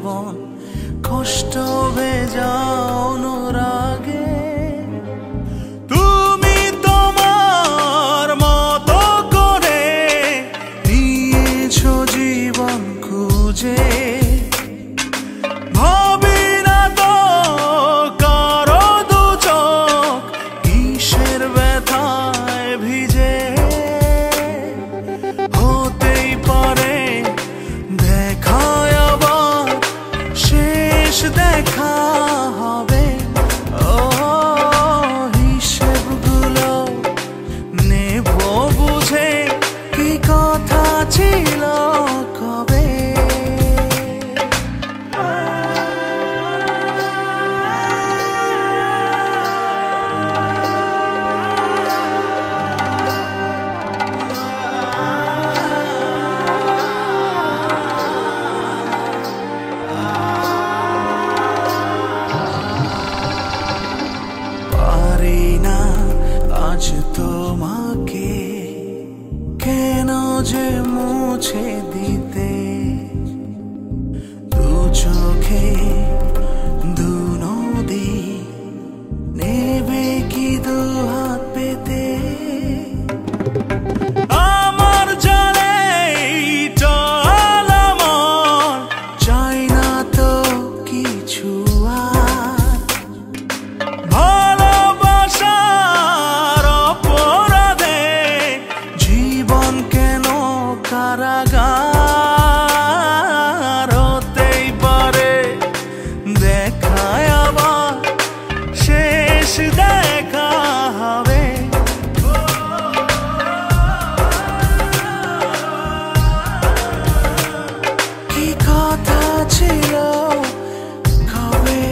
জীবন কষ্ট ভেজা অনুরাগে তুমি তোমার মতো করে নিয়েছো জীবন খুঁজে ভাবি না তো কারো দু চোখ কিসের ব্যথায় ভিজে হতেই পারে দেখা আবার শেষ দেখা হবে ও হিসেবগুলো নেব বুঝে কি কথা ছিল কবে আজ তোমাকে কেন যে মুছে দিতে দু চোখে দু নদী নেবে কি দু হাত পেতে আমার জানে টালামন চাই না তো কিছু কারাগার হতেই পারে দেখা আবার শেষ দেখা হবে কি কথা ছিল কবে